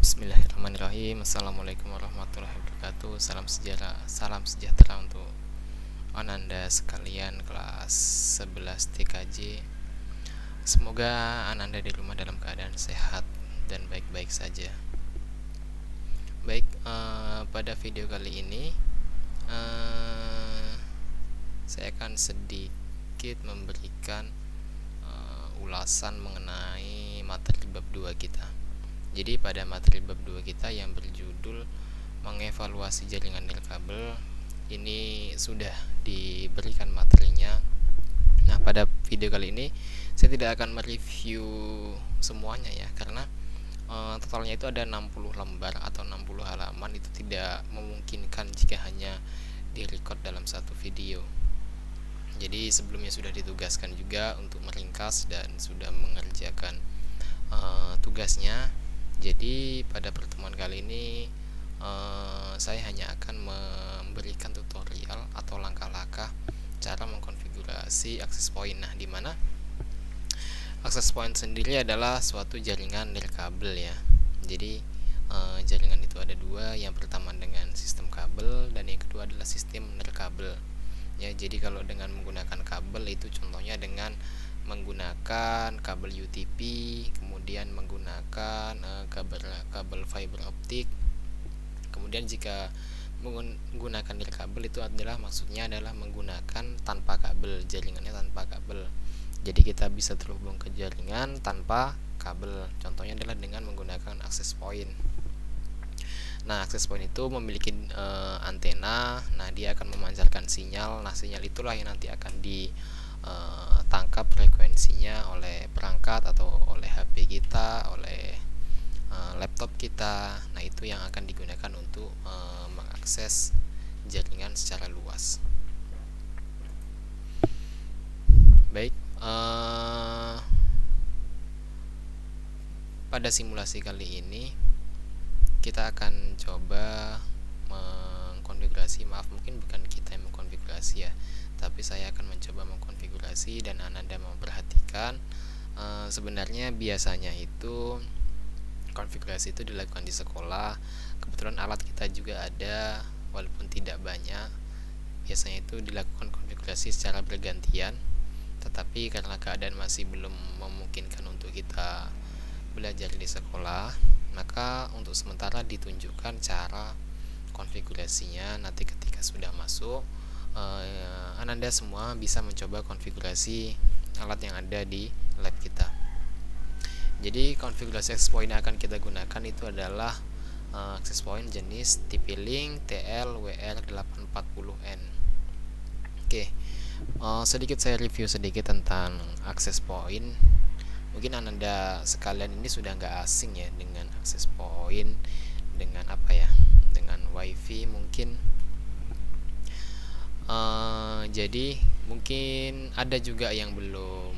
Bismillahirrahmanirrahim. Assalamualaikum warahmatullahi wabarakatuh. Salam sejahtera untuk Ananda sekalian kelas 11 TKJ. Semoga Ananda di rumah dalam keadaan sehat dan baik-baik saja. Baik, pada video kali ini saya akan sedikit memberikan ulasan mengenai materi bab 2 kita. Jadi pada materi bab 2 kita yang berjudul mengevaluasi jaringan nirkabel ini sudah diberikan materinya. Nah, pada video kali ini saya tidak akan mereview semuanya ya, karena totalnya itu ada 60 lembar atau 60 halaman. Itu tidak memungkinkan jika hanya direcord dalam satu video. Jadi sebelumnya sudah ditugaskan juga untuk meringkas dan sudah mengerjakan tugasnya. Jadi pada pertemuan kali ini saya hanya akan memberikan tutorial atau langkah-langkah cara mengkonfigurasi access point. Nah, di mana access point sendiri adalah suatu jaringan nirkabel ya. Jadi jaringan itu ada dua. Yang pertama dengan sistem kabel dan yang kedua adalah sistem nirkabel. Ya, jadi kalau dengan menggunakan kabel itu contohnya dengan menggunakan kabel UTP, kemudian menggunakan kabel fiber optik. Kemudian jika menggunakan nirkabel itu maksudnya adalah menggunakan tanpa kabel, jaringannya tanpa kabel. Jadi kita bisa terhubung ke jaringan tanpa kabel. Contohnya adalah dengan menggunakan access point. Nah, access point itu memiliki antena. Nah, dia akan memancarkan sinyal. Nah, sinyal itulah yang nanti akan ditangkap frekuensinya oleh perangkat atau oleh HP kita, oleh laptop kita. Nah, itu yang akan digunakan untuk mengakses jaringan secara luas. Baik, pada simulasi kali ini kita akan coba mengkonfigurasi, mungkin bukan kita yang mengkonfigurasi ya, tapi saya akan mencoba mengkonfigurasi dan Ananda memperhatikan. Sebenarnya biasanya itu konfigurasi itu dilakukan di sekolah. Kebetulan alat kita juga ada, walaupun tidak banyak. Biasanya itu dilakukan konfigurasi secara bergantian, tetapi karena keadaan masih belum memungkinkan untuk kita belajar di sekolah, maka untuk sementara ditunjukkan cara konfigurasinya. Nanti ketika sudah masuk, Ananda semua bisa mencoba konfigurasi alat yang ada di lab kita. Jadi konfigurasi access point yang akan kita gunakan itu adalah access point jenis TP-Link TL-WR840N. Oke, sedikit saya review sedikit tentang access point. Mungkin Ananda sekalian ini sudah nggak asing ya dengan access point, dengan dengan wifi mungkin. Jadi mungkin ada juga yang belum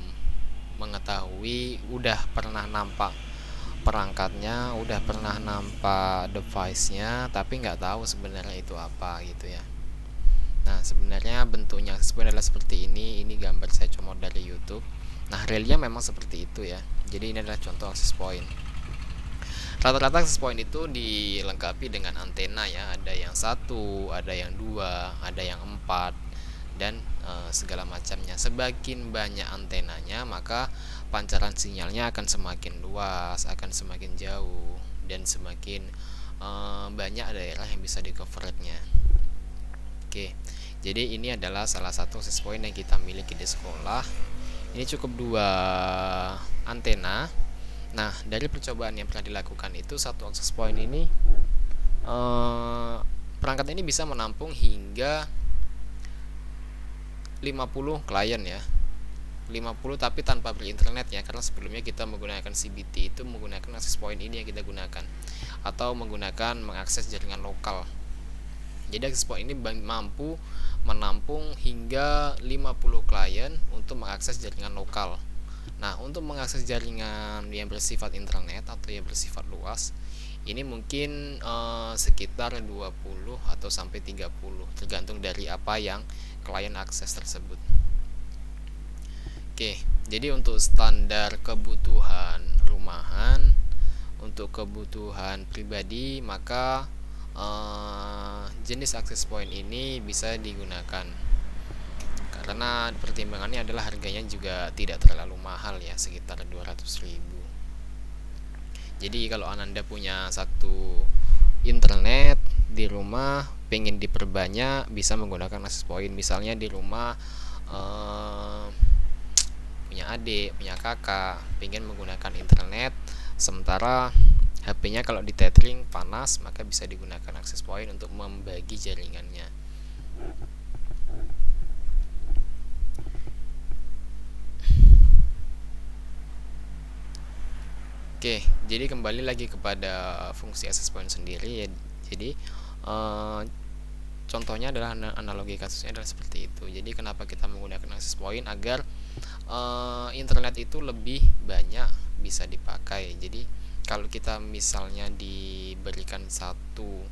mengetahui, udah pernah nampak perangkatnya, udah pernah nampak device-nya, tapi nggak tahu sebenarnya itu apa gitu ya. Nah, sebenarnya bentuknya sebenarnya seperti ini. Ini gambar saya comot dari YouTube. Nah, realnya memang seperti itu ya. Jadi ini adalah contoh access point. Rata-rata access point itu dilengkapi dengan antena ya. Ada yang satu, ada yang dua, ada yang empat, dan segala macamnya. Semakin banyak antenanya, maka pancaran sinyalnya akan semakin luas, akan semakin jauh, dan semakin banyak daerah yang bisa di-covernya. Oke, jadi ini adalah salah satu access point yang kita miliki di sekolah. Ini cukup dua antena. Nah, dari percobaan yang pernah dilakukan itu, satu access point ini perangkat ini bisa menampung hingga 50 klien ya. 50 tapi tanpa berinternet ya, karena sebelumnya kita menggunakan CBT, itu menggunakan access point ini yang kita gunakan, atau menggunakan mengakses jaringan lokal. Jadi access point ini mampu menampung hingga 50 klien untuk mengakses jaringan lokal. Nah, untuk mengakses jaringan yang bersifat internet atau yang bersifat luas, ini mungkin sekitar 20 atau sampai 30, tergantung dari apa yang klien akses tersebut. Oke, jadi untuk standar kebutuhan rumahan, untuk kebutuhan pribadi, maka jenis access point ini bisa digunakan karena pertimbangannya adalah harganya juga tidak terlalu mahal ya, sekitar 200.000. Jadi kalau Ananda punya satu internet di rumah, pengen diperbanyak, bisa menggunakan access point. Misalnya di rumah punya adik, punya kakak, pengen menggunakan internet, sementara HP-nya kalau di tethering panas, maka bisa digunakan access point untuk membagi jaringannya. Oke, jadi kembali lagi kepada fungsi access point sendiri ya. Jadi contohnya adalah analogi kasusnya adalah seperti itu. Jadi kenapa kita menggunakan access point? Agar internet itu lebih banyak bisa dipakai. Jadi kalau kita misalnya diberikan satu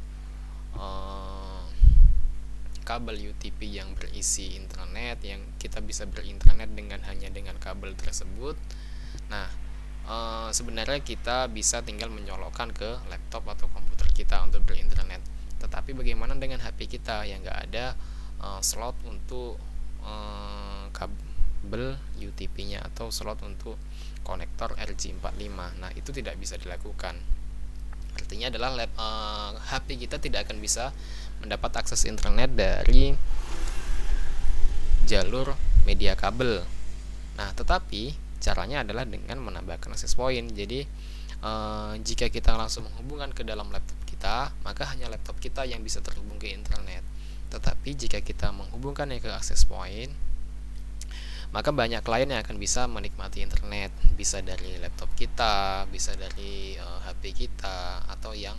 kabel UTP yang berisi internet, yang kita bisa berinternet hanya dengan kabel tersebut, nah sebenarnya kita bisa tinggal menyolokkan ke laptop atau komputer kita untuk berinternet. Tetapi bagaimana dengan HP kita yang nggak ada slot untuk kabel UTP-nya atau slot untuk konektor RJ45? Nah, itu tidak bisa dilakukan. Artinya adalah HP kita tidak akan bisa mendapat akses internet dari jalur media kabel. Nah, tetapi caranya adalah dengan menambahkan access point. Jadi jika kita langsung menghubungkan ke dalam laptop kita, maka hanya laptop kita yang bisa terhubung ke internet. Tetapi jika kita menghubungkannya ke access point, maka banyak klien yang akan bisa menikmati internet, bisa dari laptop kita, bisa dari HP kita, atau yang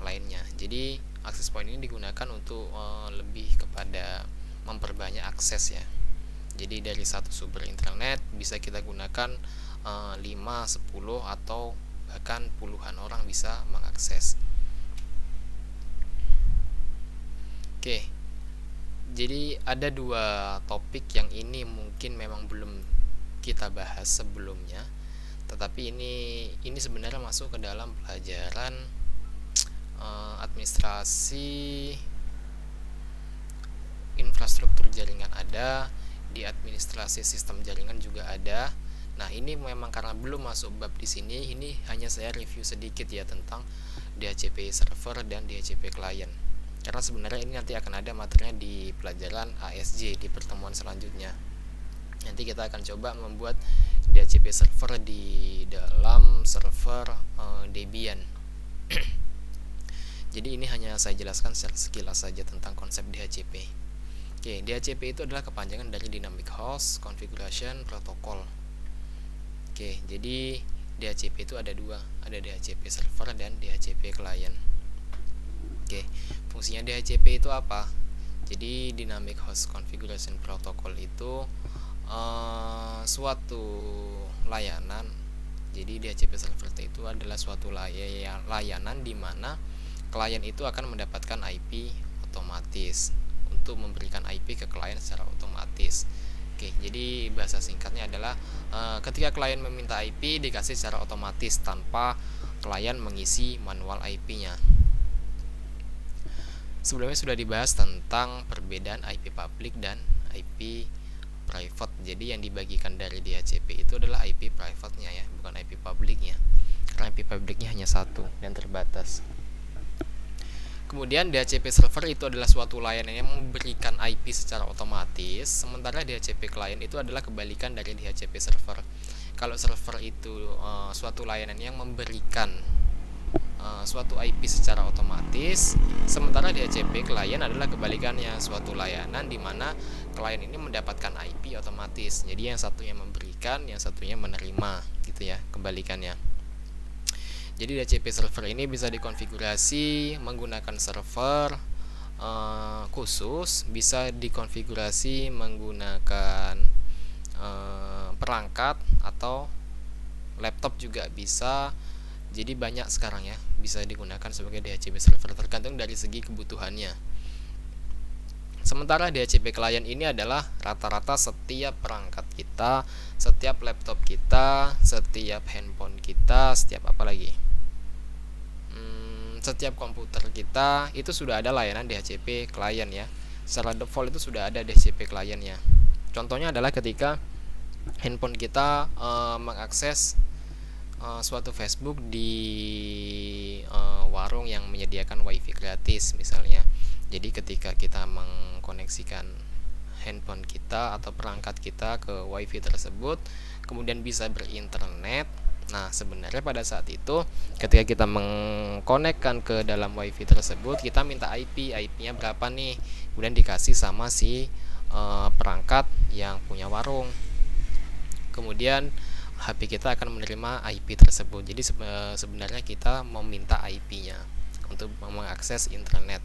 lainnya. Jadi access point ini digunakan untuk lebih kepada memperbanyak akses ya. Jadi dari satu sumber internet bisa kita gunakan 5, 10 atau bahkan puluhan orang bisa mengakses. Oke. Jadi ada dua topik yang ini mungkin memang belum kita bahas sebelumnya. Tetapi ini sebenarnya masuk ke dalam pelajaran administrasi infrastruktur jaringan ada, di administrasi sistem jaringan juga ada. Nah, ini memang karena belum masuk bab di sini, ini hanya saya review sedikit ya tentang DHCP server dan DHCP client. Karena sebenarnya ini nanti akan ada materinya di pelajaran ASJ di pertemuan selanjutnya. Nanti kita akan coba membuat DHCP server di dalam server Debian. Jadi ini hanya saya jelaskan secara sekilas saja tentang konsep DHCP. Oke, DHCP itu adalah kepanjangan dari Dynamic Host Configuration Protocol. Oke, jadi DHCP itu ada dua, ada DHCP server dan DHCP client. Oke, fungsinya DHCP itu apa? Jadi Dynamic Host Configuration Protocol itu suatu layanan. Jadi DHCP server itu adalah suatu layanan di mana klien itu akan mendapatkan IP otomatis untuk memberikan IP ke klien secara otomatis. Oke, jadi bahasa singkatnya adalah ketika klien meminta IP dikasih secara otomatis tanpa klien mengisi manual IP-nya. Sebelumnya sudah dibahas tentang perbedaan IP public dan IP private. Jadi yang dibagikan dari DHCP itu adalah IP private-nya ya, bukan IP public-nya. Karena IP public-nya hanya satu dan terbatas. Kemudian DHCP server itu adalah suatu layanan yang memberikan IP secara otomatis, sementara DHCP client itu adalah kebalikan dari DHCP server. Kalau server itu suatu layanan yang memberikan suatu IP secara otomatis, sementara DHCP client adalah kebalikannya, suatu layanan di mana klien ini mendapatkan IP otomatis. Jadi yang satunya memberikan, yang satunya menerima, gitu ya, kebalikannya. Jadi DHCP server ini bisa dikonfigurasi menggunakan server khusus, bisa dikonfigurasi menggunakan perangkat atau laptop juga bisa. Jadi banyak sekarang ya, bisa digunakan sebagai DHCP server tergantung dari segi kebutuhannya. Sementara DHCP client ini adalah rata-rata setiap perangkat kita, setiap laptop kita, setiap handphone kita, setiap apa lagi? setiap komputer kita itu sudah ada layanan DHCP klien ya. Secara default itu sudah ada DHCP kliennya. Contohnya adalah ketika handphone kita mengakses suatu Facebook di warung yang menyediakan wifi gratis misalnya. Jadi ketika kita mengkoneksikan handphone kita atau perangkat kita ke wifi tersebut, kemudian bisa berinternet. Nah, sebenarnya pada saat itu ketika kita mengkonekkan ke dalam wifi tersebut, kita minta IP-nya berapa nih, kemudian dikasih sama si perangkat yang punya warung. Kemudian HP kita akan menerima IP tersebut. Jadi sebenarnya kita meminta IP-nya untuk mengakses internet.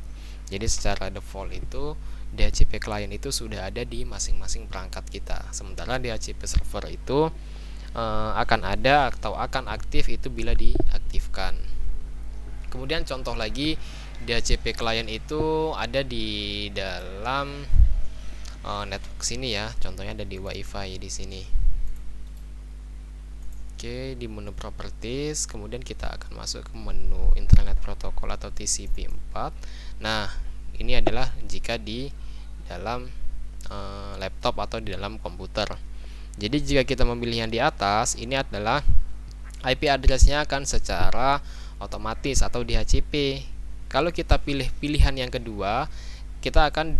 Jadi secara default itu DHCP client itu sudah ada di masing-masing perangkat kita. Sementara DHCP server itu akan ada atau akan aktif itu bila diaktifkan. Kemudian contoh lagi, DHCP client itu ada di dalam network sini ya. Contohnya ada di WiFi di sini. Oke, di menu properties, kemudian kita akan masuk ke menu internet protocol atau TCP4. Nah, ini adalah jika di dalam laptop atau di dalam komputer. Jadi jika kita memilih yang di atas, ini adalah IP address-nya akan secara otomatis atau DHCP. Kalau kita pilih pilihan yang kedua, kita akan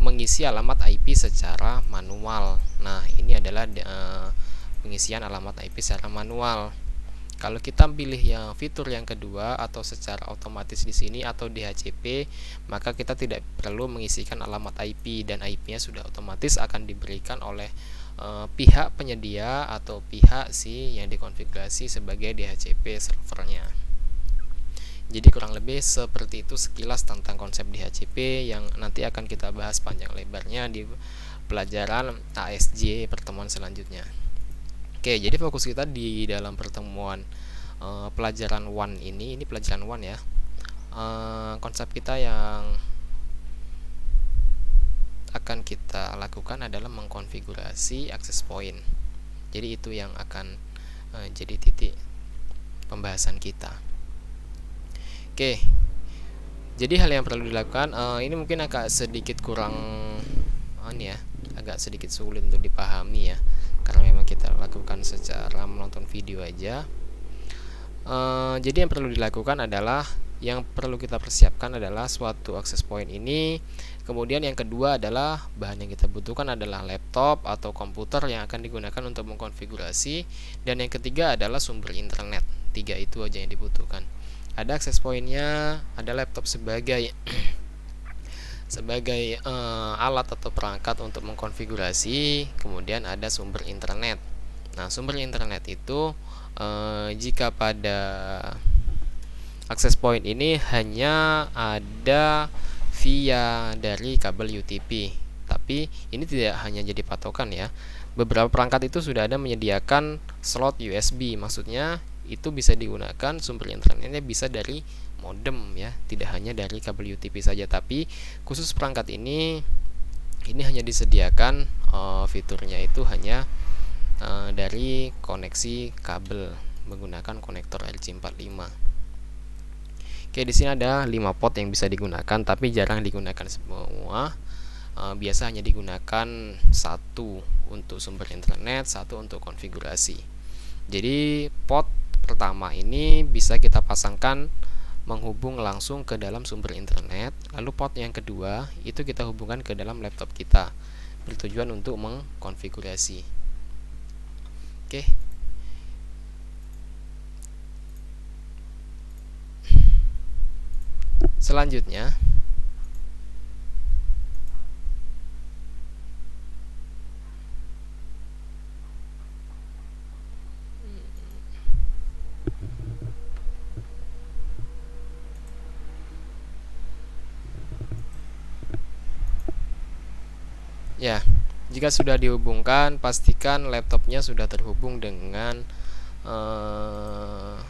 mengisi alamat IP secara manual. Nah, ini adalah pengisian alamat IP secara manual. Kalau kita pilih yang fitur yang kedua atau secara otomatis di sini atau DHCP, maka kita tidak perlu mengisikan alamat IP dan IP-nya sudah otomatis akan diberikan oleh pihak penyedia atau pihak si yang dikonfigurasi sebagai DHCP servernya. Jadi kurang lebih seperti itu sekilas tentang konsep DHCP yang nanti akan kita bahas panjang lebarnya di pelajaran ASJ pertemuan selanjutnya. Oke, jadi fokus kita di dalam pertemuan pelajaran 1 ini pelajaran 1 ya. Konsep kita yang akan kita lakukan adalah mengkonfigurasi access point. Jadi itu yang akan jadi titik pembahasan kita. Oke, jadi hal yang perlu dilakukan ini mungkin agak sedikit kurang agak sedikit sulit untuk dipahami ya, karena memang kita lakukan secara menonton video aja. Jadi yang perlu dilakukan adalah yang perlu kita persiapkan adalah suatu access point ini. Kemudian yang kedua adalah bahan yang kita butuhkan adalah laptop atau komputer yang akan digunakan untuk mengkonfigurasi. Dan yang ketiga adalah sumber internet. 3 itu aja yang dibutuhkan. Ada access point-nya, ada laptop sebagai alat atau perangkat untuk mengkonfigurasi. Kemudian ada sumber internet. Nah, sumber internet itu jika pada access point ini hanya ada via dari kabel UTP, tapi ini tidak hanya jadi patokan ya. Beberapa perangkat itu sudah ada menyediakan slot USB, maksudnya itu bisa digunakan sumber internetnya bisa dari modem ya, tidak hanya dari kabel UTP saja. Tapi khusus perangkat ini hanya disediakan fiturnya itu hanya dari koneksi kabel menggunakan konektor RJ45. Oke, di sini ada 5 port yang bisa digunakan, tapi jarang digunakan semua. Biasa hanya digunakan 1 untuk sumber internet, 1 untuk konfigurasi. Jadi port pertama ini bisa kita pasangkan menghubung langsung ke dalam sumber internet. Lalu port yang kedua itu kita hubungkan ke dalam laptop kita, bertujuan untuk mengkonfigurasi. Oke. Selanjutnya ya, jika sudah dihubungkan, pastikan laptopnya sudah terhubung dengan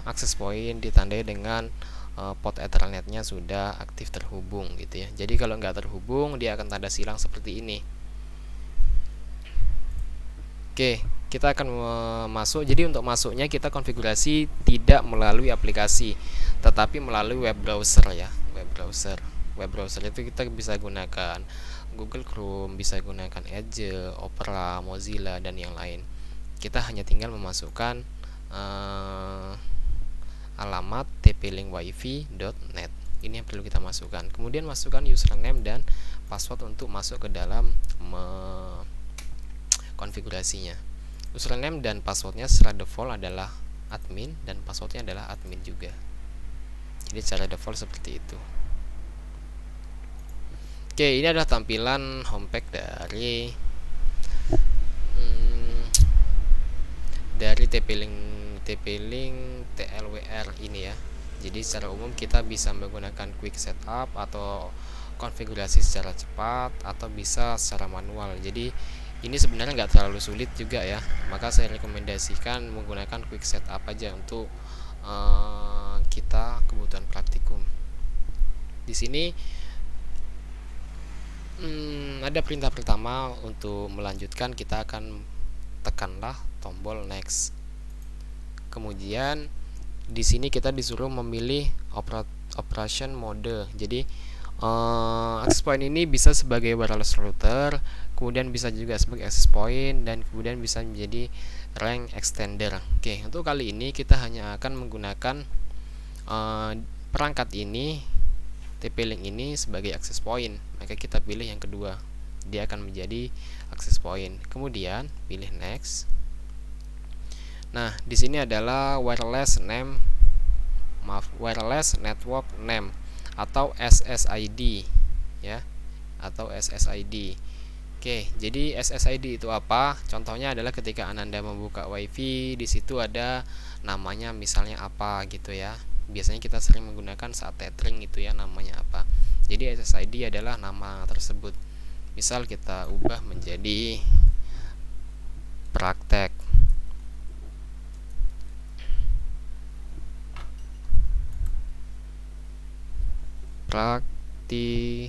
access point, ditandai dengan port Ethernetnya sudah aktif terhubung gitu ya. Jadi kalau nggak terhubung, dia akan tanda silang seperti ini. Oke, kita akan masuk. Jadi untuk masuknya kita konfigurasi tidak melalui aplikasi, tetapi melalui web browser ya. Web browser itu kita bisa gunakan Google Chrome, bisa gunakan Edge, Opera, Mozilla, dan yang lain. Kita hanya tinggal memasukkan alamat tplinkwifi.net. Ini yang perlu kita masukkan. Kemudian masukkan username dan password untuk masuk ke dalam konfigurasinya. Username dan passwordnya secara default adalah admin dan passwordnya adalah admin juga. Jadi secara default seperti itu. Oke, ini adalah tampilan homepage dari TP-Link TLWR ini ya. Jadi secara umum kita bisa menggunakan quick setup atau konfigurasi secara cepat atau bisa secara manual. Jadi ini sebenarnya nggak terlalu sulit juga ya. Maka saya rekomendasikan menggunakan quick setup aja untuk kita kebutuhan praktikum. Di sini ada perintah pertama. Untuk melanjutkan kita akan tekanlah tombol next. Kemudian di sini kita disuruh memilih operation mode. Jadi access point ini bisa sebagai wireless router, kemudian bisa juga sebagai access point, dan kemudian bisa menjadi range extender. Oke, untuk kali ini kita hanya akan menggunakan perangkat ini, TP-Link ini sebagai access point. Maka kita pilih yang kedua, dia akan menjadi access point. Kemudian pilih next. Nah, di sini adalah wireless network name atau SSID ya, atau SSID. Oke, jadi SSID itu apa? Contohnya adalah ketika Ananda membuka WiFi, di situ ada namanya misalnya apa gitu ya. Biasanya kita sering menggunakan saat tethering itu ya, namanya apa. Jadi SSID adalah nama tersebut. Misal kita ubah menjadi praktek. Praktikum.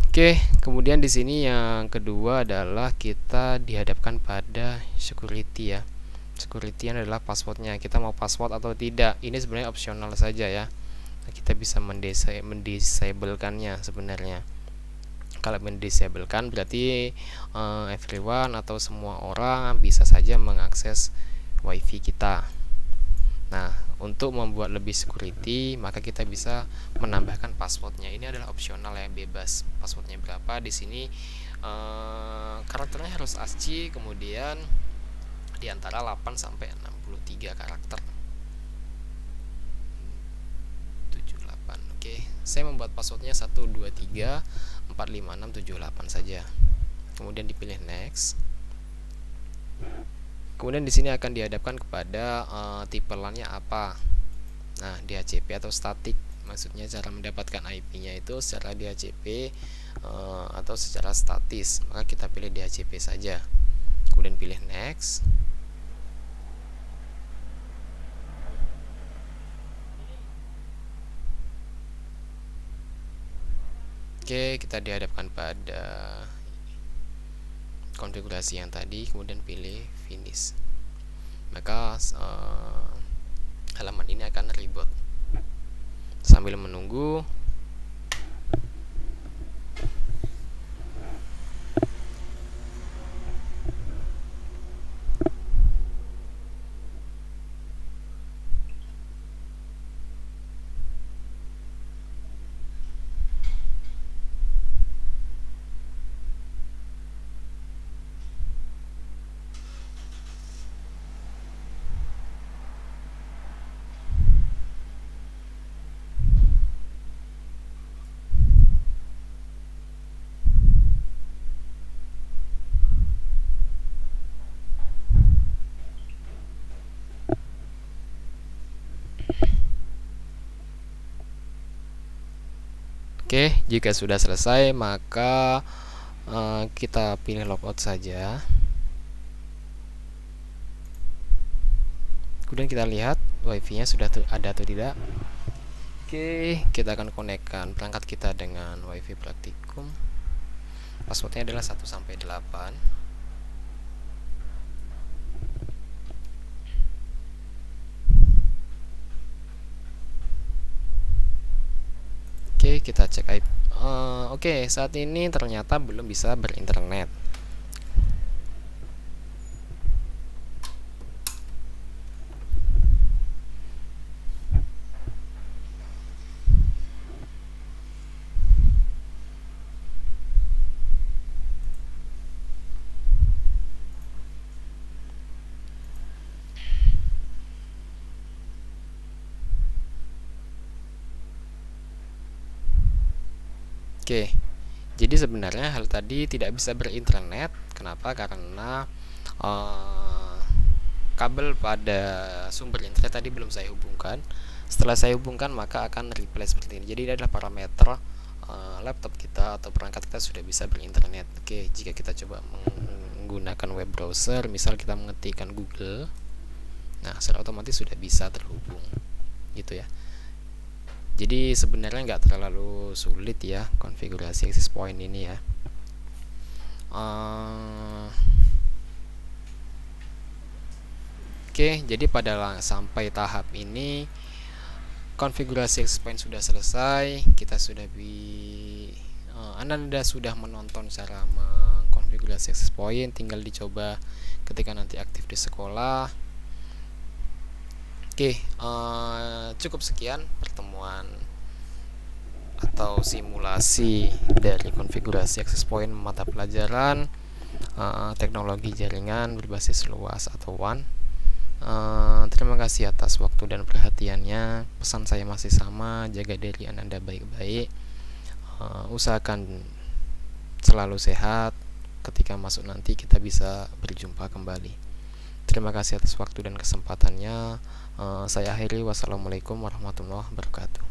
Oke, kemudian di sini yang kedua adalah kita dihadapkan pada security ya. Security adalah passwordnya. Kita mau password atau tidak. Ini sebenarnya opsional saja ya. Kita bisa mendisablekannya sebenarnya. Kalau mendisablekan berarti everyone atau semua orang bisa saja mengakses WiFi kita. Nah, untuk membuat lebih security, maka kita bisa menambahkan passwordnya. Ini adalah opsional ya, bebas. Passwordnya berapa? Di sini karakternya harus ASCII, kemudian di antara 8 sampai 63 karakter. 78. Oke, saya membuat passwordnya 1234567 saja. Kemudian dipilih next. Kemudian di sini akan dihadapkan kepada tipe LAN-nya apa. Nah, DHCP atau static. Maksudnya cara mendapatkan IP-nya itu secara DHCP atau secara statis. Maka kita pilih DHCP saja. Kemudian pilih next. Oke, kita dihadapkan pada konfigurasi yang tadi, kemudian pilih finish. Maka halaman ini akan reboot. Sambil menunggu, oke, jika sudah selesai maka kita pilih logout saja. Kemudian kita lihat WiFi-nya sudah ada atau tidak. Oke, kita akan konekkan perangkat kita dengan WiFi praktikum. Passwordnya adalah 1 sampai 8. kita cek IP. Oke, saat ini ternyata belum bisa berinternet. Oke, jadi sebenarnya hal tadi tidak bisa berinternet. Kenapa? Karena kabel pada sumber internet tadi belum saya hubungkan. Setelah saya hubungkan, maka akan replay seperti ini. Jadi ini adalah parameter laptop kita atau perangkat kita sudah bisa berinternet. Oke, jika kita coba menggunakan web browser, misal kita mengetikkan Google, nah secara otomatis sudah bisa terhubung, gitu ya. Jadi sebenarnya nggak terlalu sulit ya konfigurasi access point ini ya. Oke, jadi pada sampai tahap ini konfigurasi access point sudah selesai. Kita sudah Anda sudah menonton cara mengkonfigurasi access point, tinggal dicoba ketika nanti aktif di sekolah. Oke, cukup sekian pertemuan atau simulasi dari konfigurasi access point mata pelajaran teknologi jaringan berbasis luas atau WAN. Terima kasih atas waktu dan perhatiannya. Pesan saya masih sama, jaga diri Anda baik-baik. Usahakan selalu sehat. Ketika masuk nanti kita bisa berjumpa kembali. Terima kasih atas waktu dan kesempatannya. Saya akhiri. Wassalamualaikum warahmatullahi wabarakatuh.